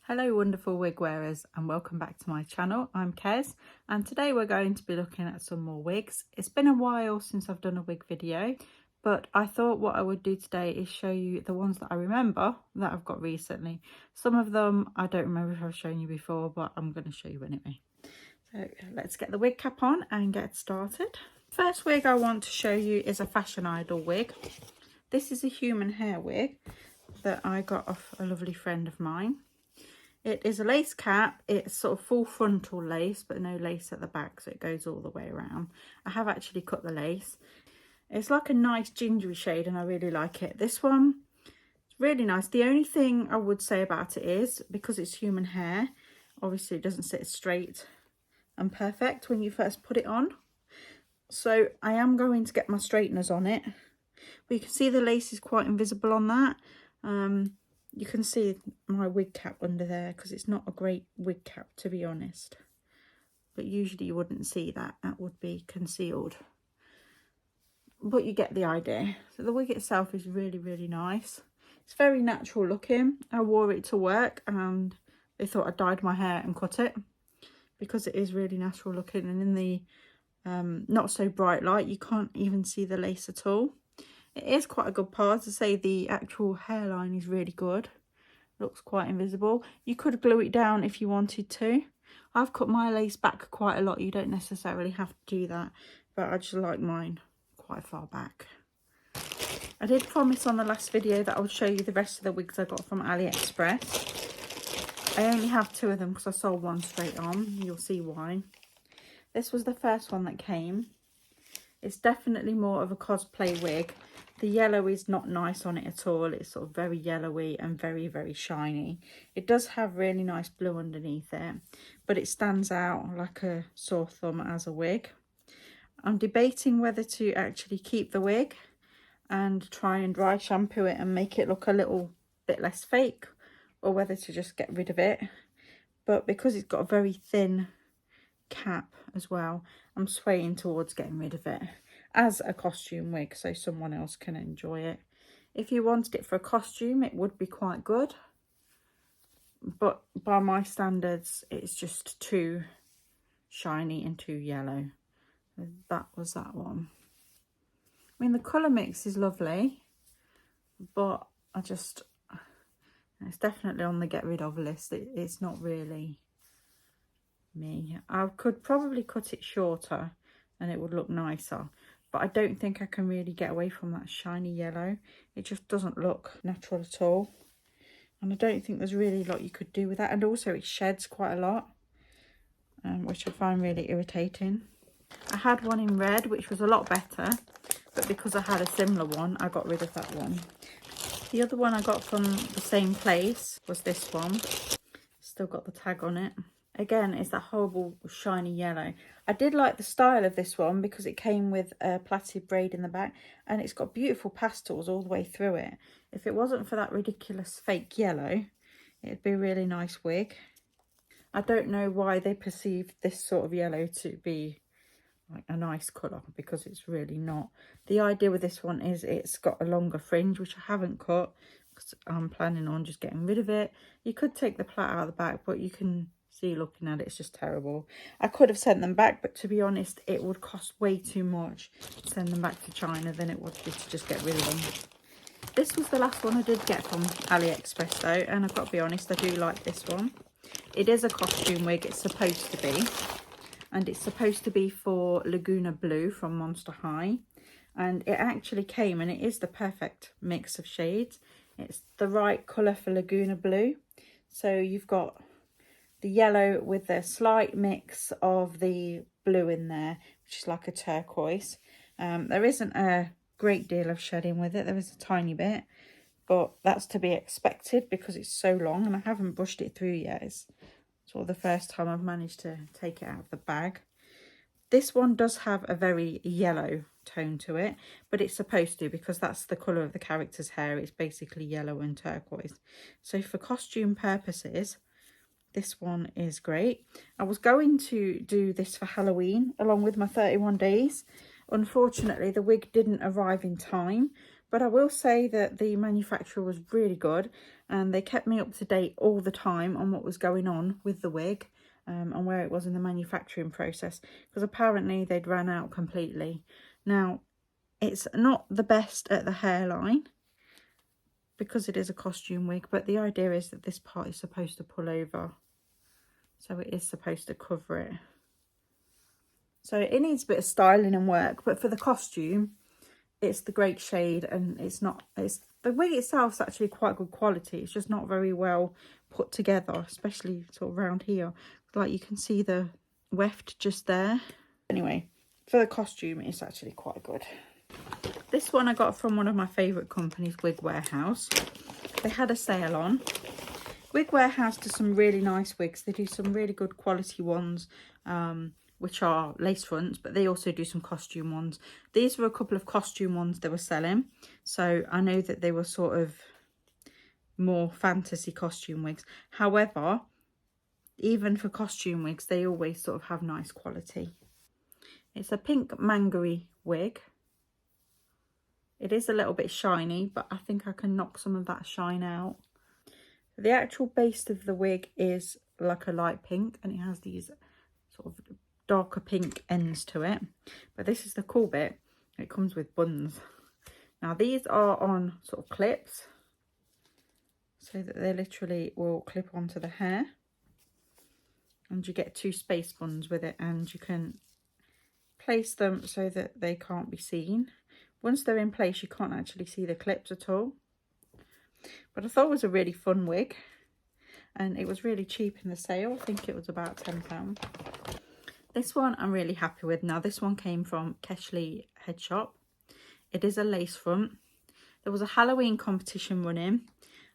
Hello wonderful wig wearers and welcome back to my channel. I'm Kes and today we're going to be looking at some more wigs. It's been a while since I've done a wig video, but I thought what I would do today is show you the ones that I remember that I've got recently. Some of them I don't remember if I've shown you before, but I'm going to show you anyway. So let's get the wig cap on and get started. First wig I want to show you is a Fashion Idol wig. This is a human hair wig that I got off a lovely friend of mine. It is a lace cap. It's sort of full frontal lace, but no lace at the back, so it goes all the way around. I have actually cut the lace. It's like a nice gingery shade and I really like it. This one is really nice. The only thing I would say about it is, because it's human hair, obviously it doesn't sit straight and perfect when you first put it on. So I am going to get my straighteners on it. But you can see the lace is quite invisible on that. You can see my wig cap under there because it's not a great wig cap, to be honest. But usually you wouldn't see that. That would be concealed. But you get the idea. So the wig itself is really, really nice. It's very natural looking. I wore it to work and they thought I dyed my hair and cut it because it is really natural looking. And in the not so bright light, you can't even see the lace at all. It is quite a good part. To say the actual hairline is really good. Looks quite invisible. You could glue it down if you wanted to. I've cut my lace back quite a lot. You don't necessarily have to do that, but I just like mine quite far back. I did promise on the last video that I would show you the rest of the wigs I got from AliExpress. I only have two of them because I sold one straight on. You'll see why. This was the first one that came. It's definitely more of a cosplay wig. The yellow is not nice on it at all. It's sort of very yellowy and very, very shiny. It does have really nice blue underneath it, but it stands out like a sore thumb as a wig. I'm debating whether to actually keep the wig and try and dry shampoo it and make it look a little bit less fake, or whether to just get rid of it. But because it's got a very thin cap as well, I'm swaying towards getting rid of it as a costume wig so someone else can enjoy it. If you wanted it for a costume, it would be quite good, but by my standards it's just too shiny and too yellow. That was that one. I mean, the colour mix is lovely, but it's definitely on the get rid of list. It's not really me. I could probably cut it shorter and it would look nicer, but I don't think I can really get away from that shiny yellow. It just doesn't look natural at all, and I don't think there's really a lot you could do with that. And also it sheds quite a lot, which I find really irritating. I had one in red which was a lot better, but because I had a similar one I got rid of that one. The other one I got from the same place was this one. Still got the tag on it. Again, it's that horrible shiny yellow. I did like the style of this one because it came with a plaited braid in the back and it's got beautiful pastels all the way through it. If it wasn't for that ridiculous fake yellow, it'd be a really nice wig. I don't know why they perceived this sort of yellow to be like a nice colour, because it's really not. The idea with this one is it's got a longer fringe, which I haven't cut because I'm planning on just getting rid of it. You could take the plait out of the back, but you can see looking at it, it's just terrible. I could have sent them back, but to be honest, it would cost way too much to send them back to China than it would be to just get rid of them. This was the last one I did get from AliExpress though, and I've got to be honest, I do like this one. It is a costume wig, it's supposed to be, and it's supposed to be for Laguna Blue from Monster High, and it actually came, and it is the perfect mix of shades. It's the right colour for Laguna Blue. So you've got the yellow with a slight mix of the blue in there, which is like a turquoise. There isn't a great deal of shedding with it. There is a tiny bit, but that's to be expected because it's so long and I haven't brushed it through yet. It's sort of the first time I've managed to take it out of the bag. This one does have a very yellow tone to it, but it's supposed to because that's the colour of the character's hair. It's basically yellow and turquoise. So for costume purposes, this one is great. I was going to do this for Halloween along with my 31 days. Unfortunately, the wig didn't arrive in time, But I will say that the manufacturer was really good, and they kept me up to date all the time on what was going on with the wig, and where it was in the manufacturing process, because apparently they'd ran out completely. Now, it's not the best at the hairline because it is a costume wig, but the idea is that this part is supposed to pull over, so it is supposed to cover it. So it needs a bit of styling and work, but for the costume, it's the great shade, and the wig itself is actually quite good quality. It's just not very well put together, especially sort of around here. Like you can see the weft just there. Anyway, for the costume, it's actually quite good. This one I got from one of my favourite companies, Wig Warehouse. They had a sale on. Wig Warehouse does some really nice wigs. They do some really good quality ones, which are lace fronts, but they also do some costume ones. These were a couple of costume ones they were selling, so I know that they were sort of more fantasy costume wigs. However, even for costume wigs, they always sort of have nice quality. It's a pink mangoey wig. It is a little bit shiny, but I think I can knock some of that shine out. The actual base of the wig is like a light pink, and it has these sort of darker pink ends to it. But this is the cool bit. It comes with buns. Now these are on sort of clips, so that they literally will clip onto the hair. And you get 2 space buns with it, and you can place them so that they can't be seen. Once they're in place, you can't actually see the clips at all. But I thought it was a really fun wig, and it was really cheap in the sale. I think it was about £10. This one I'm really happy with. Now this one came from Keshleyheadshop. It is a lace front. There was a Halloween competition running,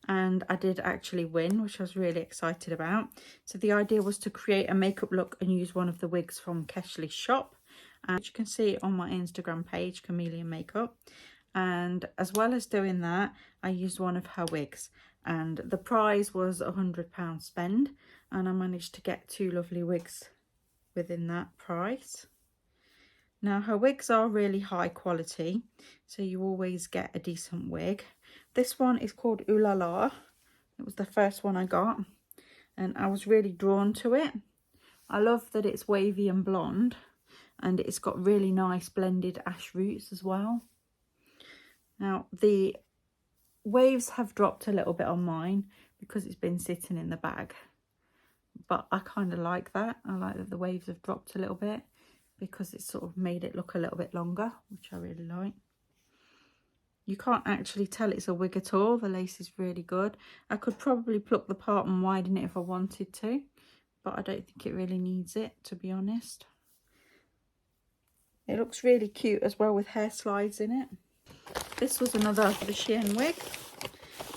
and I did actually win, which I was really excited about. So the idea was to create a makeup look and use one of the wigs from Keshley's shop, and you can see on my Instagram page, Chameleon Makeup. And as well as doing that, I used one of her wigs, and the prize was £100 spend, and I managed to get 2 lovely wigs within that price. Now her wigs are really high quality, so you always get a decent wig. This one is called Ooh La La. It was the first one I got, and I was really drawn to it. I love that it's wavy and blonde, and it's got really nice blended ash roots as well. Now the waves have dropped a little bit on mine because it's been sitting in the bag, but I kind of like that. I like that the waves have dropped a little bit because it's sort of made it look a little bit longer, which I really like. You can't actually tell it's a wig at all. The lace is really good. I could probably pluck the part and widen it if I wanted to, but I don't think it really needs it, to be honest. It looks really cute as well with hair slides in it. This was another the Shein wig.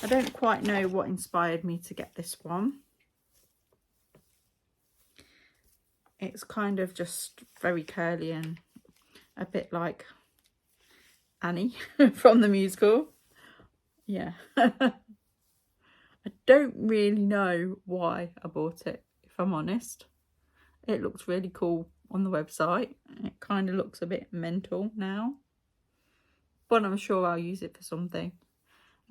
I don't quite know what inspired me to get this one. It's kind of just very curly and a bit like Annie from the musical. Yeah. I don't really know why I bought it, if I'm honest. It looks really cool on the website. It kind of looks a bit mental now, but I'm sure I'll use it for something.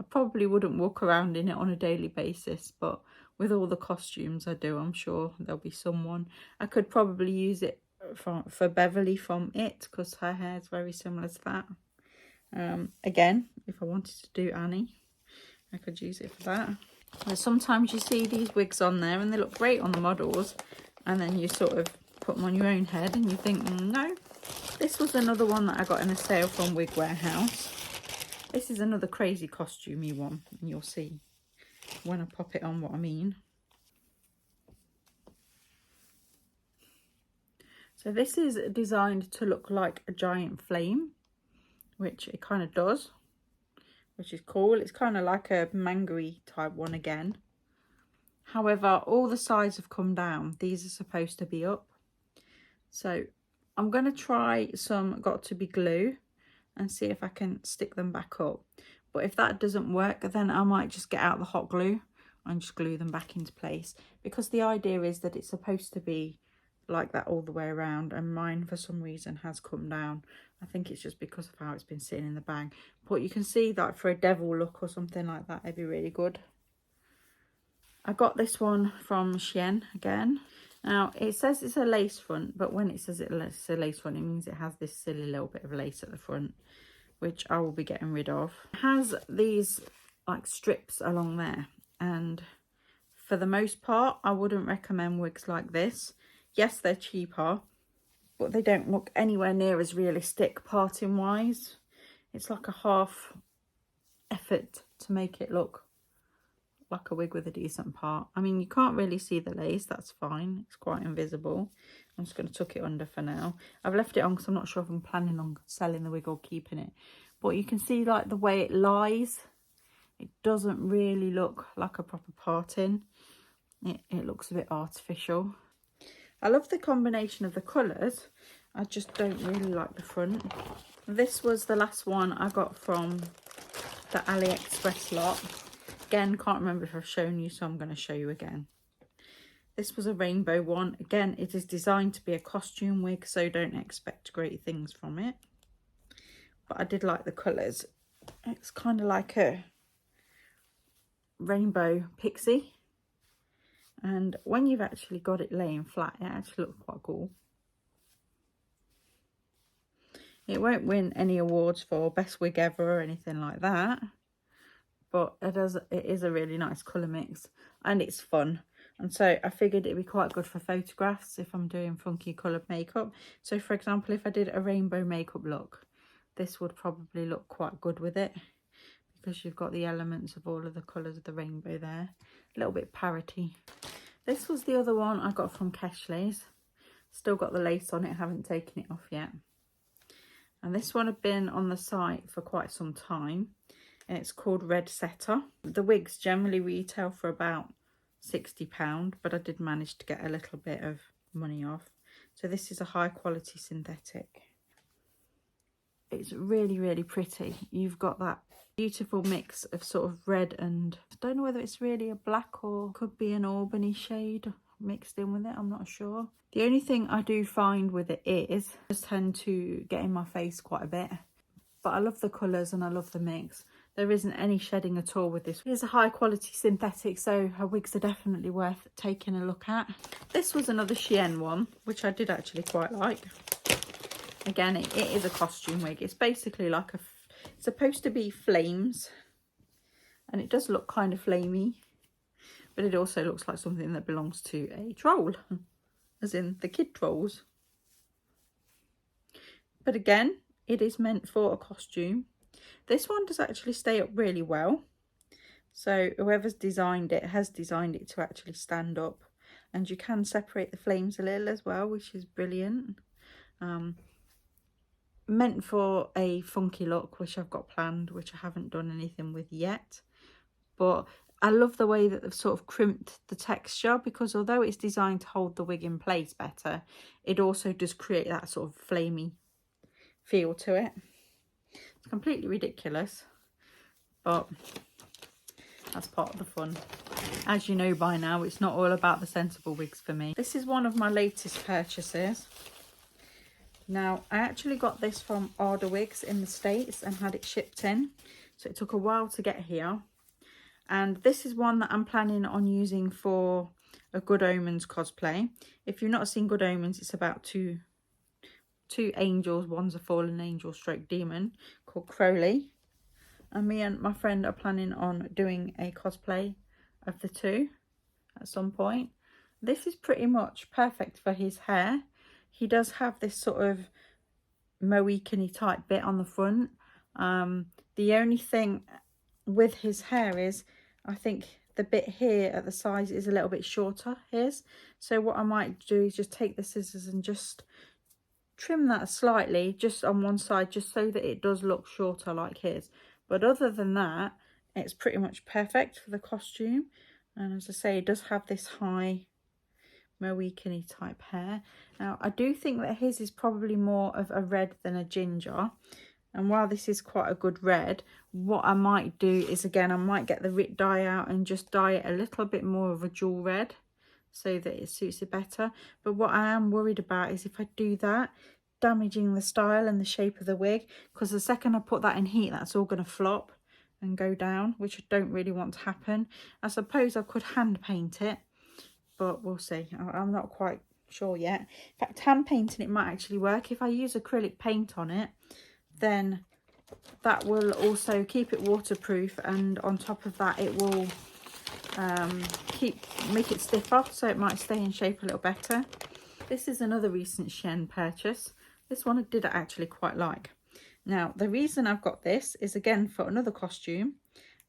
I probably wouldn't walk around in it on a daily basis, but with all the costumes I do, I'm sure there'll be someone. I could probably use it for Beverly from It, because her hair is very similar to that. Again, if I wanted to do Annie, I could use it for that. But sometimes you see these wigs on there and they look great on the models, and then you sort of put them on your own head and you think, no. This was another one that I got in a sale from Wig Warehouse. This is another crazy costumey one, and you'll see when I pop it on what I mean. So this is designed to look like a giant flame, which it kind of does, which is cool. It's kind of like a mangoey type one again. However, all the sides have come down. These are supposed to be up. So I'm going to try some Got To Be glue and see if I can stick them back up. But if that doesn't work, then I might just get out the hot glue and just glue them back into place, because the idea is that it's supposed to be like that all the way around, and mine for some reason has come down. I think it's just because of how it's been sitting in the bag. But you can see that for a devil look or something like that, it'd be really good. I got this one from Shein again. Now, it says it's a lace front, but when it says it's a lace front, it means it has this silly little bit of lace at the front, which I will be getting rid of. It has these like strips along there, and for the most part, I wouldn't recommend wigs like this. Yes, they're cheaper, but they don't look anywhere near as realistic parting wise. It's like a half effort to make it look like a wig with a decent part. I mean, you can't really see the lace, that's fine, it's quite invisible. I'm just going to tuck it under for now. I've left it on because I'm not sure if I'm planning on selling the wig or keeping it, but you can see like the way it lies, it doesn't really look like a proper parting. It looks a bit artificial. I love the combination of the colours, I just don't really like the front. This was the last one I got from the AliExpress lot. Again, can't remember if I've shown you, so I'm going to show you again. This was a rainbow one. Again, it is designed to be a costume wig, so don't expect great things from it. But I did like the colours. It's kind of like a rainbow pixie. And when you've actually got it laying flat, it actually looks quite cool. It won't win any awards for best wig ever or anything like that, but it is a really nice colour mix and it's fun. And so I figured it'd be quite good for photographs if I'm doing funky coloured makeup. So for example, if I did a rainbow makeup look, this would probably look quite good with it, because you've got the elements of all of the colours of the rainbow there. A little bit parroty. This was the other one I got from Keshley's. Still got the lace on it, haven't taken it off yet. And this one had been on the site for quite some time. And it's called Red Setter. The wigs generally retail for about £60, but I did manage to get a little bit of money off. So this is a high quality synthetic. It's really, really pretty. You've got that beautiful mix of sort of red and I don't know whether it's really a black or could be an Albany shade mixed in with it, I'm not sure. The only thing I do find with it is I just tend to get in my face quite a bit, but I love the colours and I love the mix. There isn't any shedding at all with this. It's a high quality synthetic, so her wigs are definitely worth taking a look at. This was another Shein one, which I did actually quite like. Again, it is a costume wig. It's basically like it's supposed to be flames, and it does look kind of flamey, but it also looks like something that belongs to a troll, as in the kid trolls. But again, it is meant for a costume. This one does actually stay up really well. So whoever's designed it has designed it to actually stand up, and you can separate the flames a little as well, which is brilliant. Meant for a funky look, which I've got planned, which I haven't done anything with yet. But I love the way that they've sort of crimped the texture, because although it's designed to hold the wig in place better, it also does create that sort of flamey feel to it. It's completely ridiculous, but that's part of the fun. As you know by now, it's not all about the sensible wigs for me. This is one of my latest purchases. Now, I actually got this from Arda Wigs in the States and had it shipped in, so it took a while to get here. And this is one that I'm planning on using for a Good Omens cosplay. If you've not seen Good Omens, it's about two angels. One's a fallen angel stroke demon called Crowley. And me and my friend are planning on doing a cosplay of the two at some point. This is pretty much perfect for his hair. He does have this sort of Mohicany type bit on the front. The only thing with his hair is, I think the bit here at the sides is a little bit shorter, his. So what I might do is just take the scissors and just trim that slightly, just on one side, just so that it does look shorter like his. But other than that, it's pretty much perfect for the costume. And as I say, it does have this high Mohicany type hair. Now, I do think that his is probably more of a red than a ginger. And while this is quite a good red, what I might do is, again, I might get the Rit dye out and just dye it a little bit more of a jewel red. so that it suits it better. But what I am worried about is if I do that, damaging the style and the shape of the wig, because the second I put that in heat, that's all going to flop and go down, which I don't really want to happen. I suppose I could hand paint it, but we'll see. I'm not quite sure yet. In fact, hand painting it might actually work. If I use acrylic paint on it, then that will also keep it waterproof, and on top of that it will make it stiffer, so it might stay in shape a little better. This is another recent Shein purchase. This one I did actually quite like. Now the reason I've got this is again for another costume,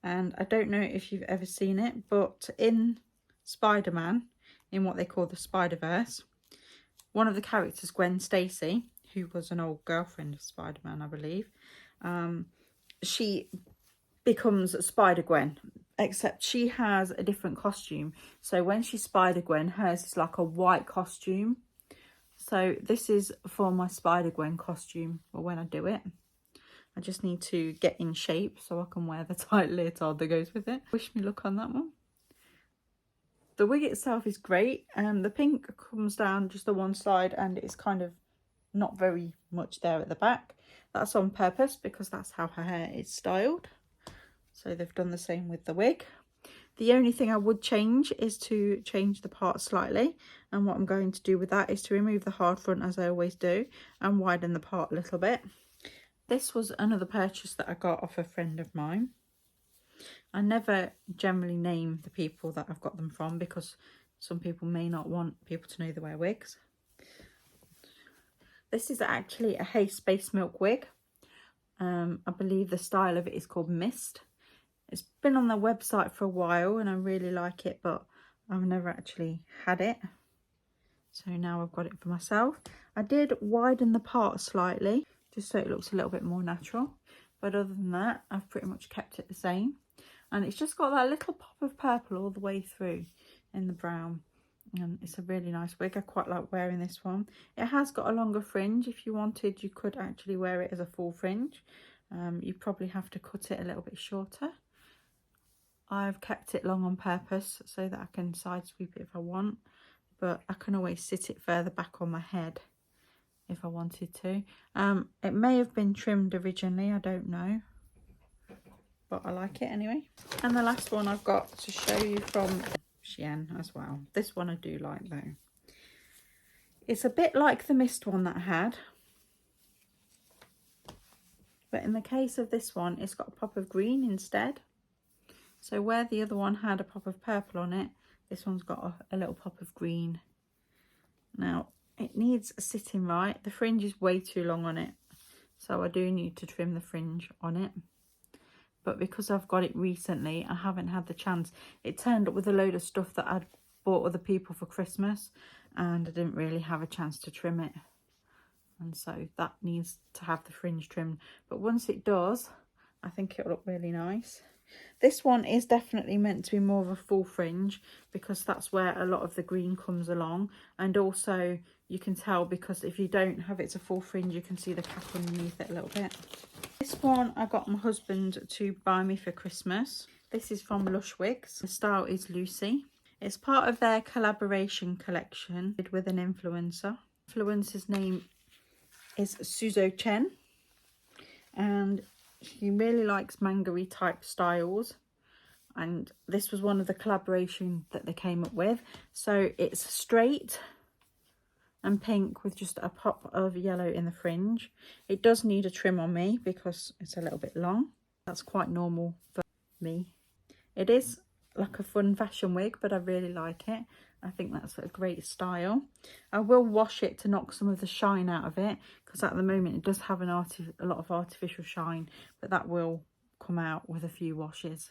and I don't know if you've ever seen it, but in Spider-Man, in what they call the Spider-Verse, one of the characters, Gwen Stacy, who was an old girlfriend of Spider-Man, I believe, she becomes Spider-Gwen, except she has a different costume. So when she's Spider-Gwen, hers is like a white costume. So this is for my Spider-Gwen costume, or when I do it. I just need to get in shape so I can wear the tight leotard that goes with it. Wish me luck on that one. The wig itself is great, and the pink comes down just the one side, and it's kind of not very much there at the back. That's on purpose because that's how her hair is styled. So they've done the same with the wig. The only thing I would change is to change the part slightly, and what I'm going to do with that is to remove the hard front as I always do and widen the part a little bit. This was another purchase that I got off a friend of mine. I never generally name the people that I've got them from because some people may not want people to know they wear wigs. This is actually a Hay Space Milk wig. I believe the style of it is called Mist. It's been on their website for a while and I really like it, but I've never actually had it. So now I've got it for myself. I did widen the part slightly, just so it looks a little bit more natural. But other than that, I've pretty much kept it the same. And it's just got that little pop of purple all the way through in the brown. And it's a really nice wig. I quite like wearing this one. It has got a longer fringe. If you wanted, you could actually wear it as a full fringe. You probably have to cut it a little bit shorter. I've kept it long on purpose so that I can side sweep it if I want. But I can always sit it further back on my head if I wanted to. It may have been trimmed originally, I don't know. But I like it anyway. And the last one I've got to show you from Shein as well. This one I do like though. It's a bit like the Mist one that I had. But in the case of this one, it's got a pop of green instead. So where the other one had a pop of purple on it, this one's got a little pop of green. Now, it needs sitting right. The fringe is way too long on it. So I do need to trim the fringe on it. But because I've got it recently, I haven't had the chance. It turned up with a load of stuff that I'd bought other people for Christmas, and I didn't really have a chance to trim it. And so that needs to have the fringe trimmed. But once it does, I think it'll look really nice. This one is definitely meant to be more of a full fringe because that's where a lot of the green comes along. And also you can tell because if you don't have it as a full fringe, you can see the cap underneath it a little bit. This one I got my husband to buy me for Christmas. This is from Lush Wigs. The style is Lucy. It's part of their collaboration collection with an influencer. Influencer's name is Suzo Chen, and he really likes manga-y type styles, and this was one of the collaboration that they came up with. So it's straight and pink with just a pop of yellow in the fringe. It does need a trim on me because it's a little bit long. That's quite normal for me. It is like a fun fashion wig, but I really like it. I think that's a great style. I will wash it to knock some of the shine out of it because at the moment it does have a lot of artificial shine, but that will come out with a few washes.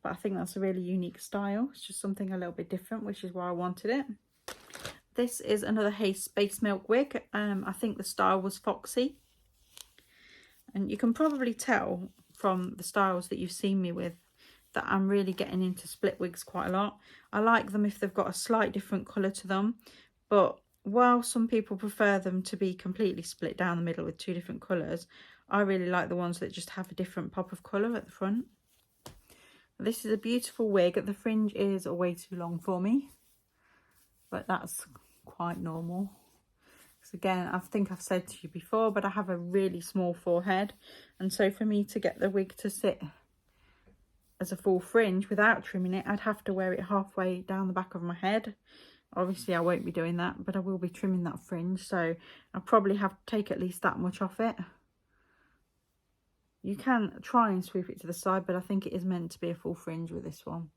But I think that's a really unique style. It's just something a little bit different, which is why I wanted it. This is another Hay Space Milk wig. I think the style was Foxy. And you can probably tell from the styles that you've seen me with that I'm really getting into split wigs quite a lot. I like them if they've got a slight different colour to them, but while some people prefer them to be completely split down the middle with two different colours, I really like the ones that just have a different pop of colour at the front. This is a beautiful wig. The fringe is way too long for me, but that's quite normal. Because again, I think I've said to you before, but I have a really small forehead, and so for me to get the wig to sit as a full fringe without trimming it, I'd have to wear it halfway down the back of my head. Obviously I won't be doing that, but I will be trimming that fringe, so I'll probably have to take at least that much off it. You can try and sweep it to the side, but I think it is meant to be a full fringe with this one,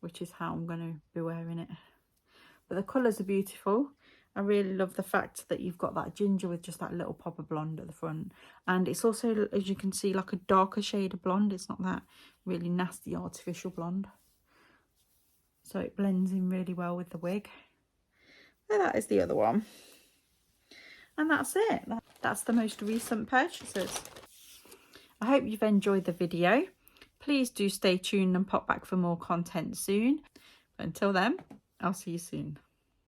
which is how I'm going to be wearing it. But the colours are beautiful. I really love the fact that you've got that ginger with just that little pop of blonde at the front. And it's also, as you can see, like a darker shade of blonde. It's not that really nasty artificial blonde. So it blends in really well with the wig. So that is the other one. And that's it. That's the most recent purchases. I hope you've enjoyed the video. Please do stay tuned and pop back for more content soon. But until then, I'll see you soon.